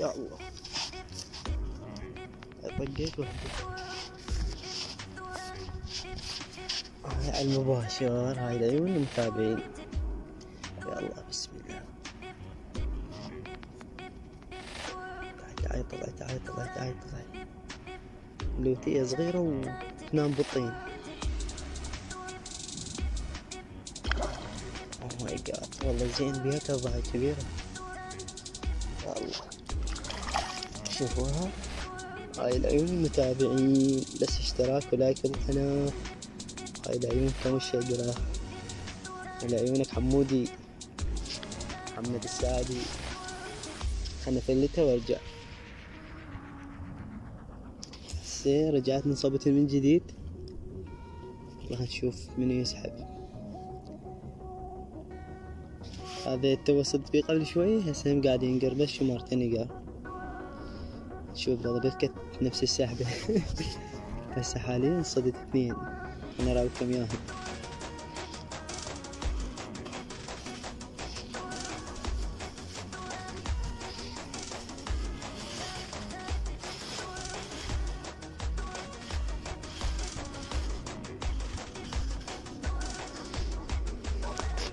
يا الله طقيت وحدة. هاي على المباشر، هاي العيون المتابعين. يا الله بسم الله. تعال طلع تعال طلع تعال طلع. لوتية صغيرة وتنام بالطين. اوه ماي جاد والله زين بيها ضاعت كبيرة. يا الله شوفوها، هاي العيون المتابعين، بس اشتراك ولايك بالقناة. هاي العيون كم الشقرة. العيونك حمودي محمد السعدي. خلنا افلتها وارجع. هسه رجعت نصبت من جديد، راح نشوف منو يسحب. هذا تو صدت فيه قبل شوي، هسه هم قاعد ينقربش ومرتين قال. شوف والله بلكت نفس السحبة. هسه حاليا صدت اثنين، انا راويكم اياهم.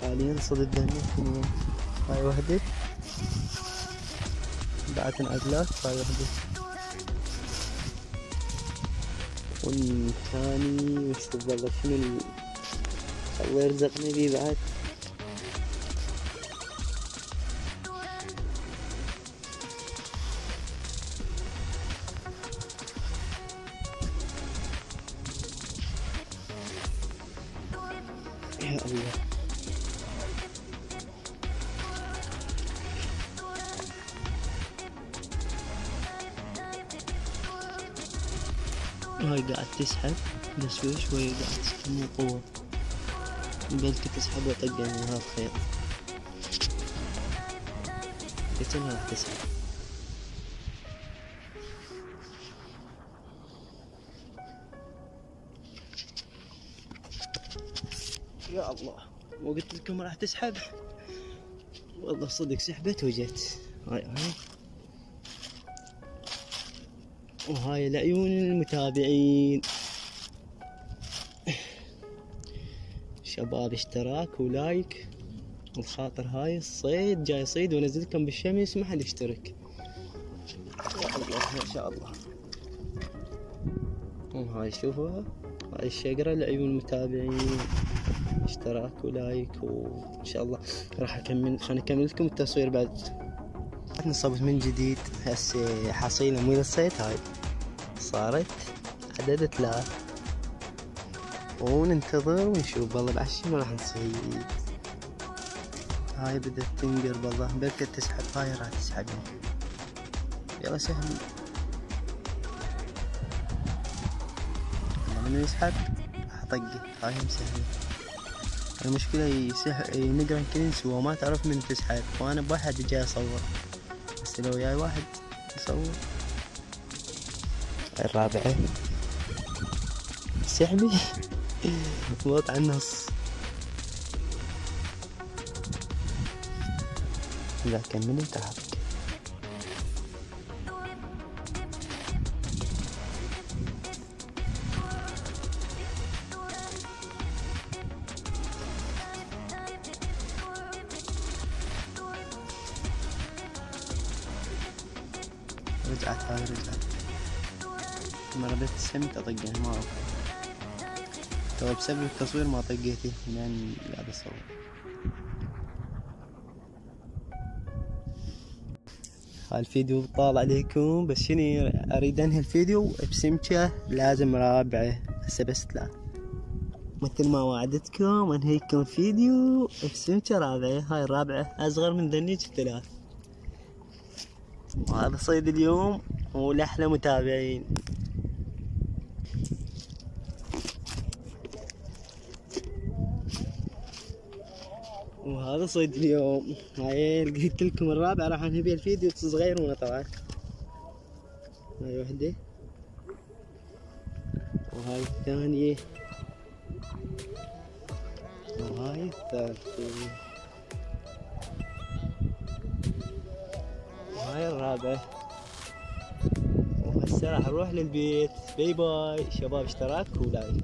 حاليا صدت ذهني اثنين. هاي وحدة بعد انعدلات، هاي وحدة والثاني. وشوف والله شنو الله يرزقني بيه بعد. يا الله هاي قاعد تسحب بس شوي قاعد تسحب مو قوة. بلكي تسحب وطقني هذا خير. قلت انها راح تسحب. يا الله مو قلت لكم راح تسحب؟ والله صدق سحبت وجت. هاي وهاي العيون المتابعين. شباب اشتراك ولايك الخاطر هاي الصيد جاي صيد وانزلكم بالشمس ما حد يشترك. يا الله ما شاء الله. وهاي شوفوها، هاي الشقرة العيون المتابعين. اشتراك ولايك وان شاء الله راح اكمل. خليني اكمل لكم التصوير بعد. نصبت من جديد هسه حصيلة مو الصيد. هاي صارت عدد 3 وننتظر ونشوف والله بعد شنو راح نصيد. هاي بدت تنقرب والله بلكت تسحب. هاي راح تسحبني. يلا سهل والله منو يسحب راح اطقه. هاي مسهلة. المشكلة ينقرن كلين سوا ما تعرف من تسحب، وانا بواحد جاي اصور، بس لو جاي واحد يصور. الرابعة سحبي. موت على النص. لا كملي تعال. رجعت هاي رجعت. لما رديت السمك اطقها ما اوقف. تو بسبب التصوير ما طقيتي لان قاعد اصور. هالفيديو طال عليكم بس شنو اريد انهي الفيديو بسمكة لازم رابعة. هسه بس 3 مثل ما وعدتكم انهيكم الفيديو بسمكة رابعة. هاي الرابعة اصغر من ذنيك 3. وهذا صيد اليوم ولأحلى متابعين. وهذا صيد اليوم. هاي قلت لكم الرابعة راح انهي بيها الفيديو صغيرونة طبعا. هاي وحدة وهاي الثانية وهاي الثالثة وهاي الرابعة. هسه راح نروح للبيت. باي باي شباب، اشتراك ولايك.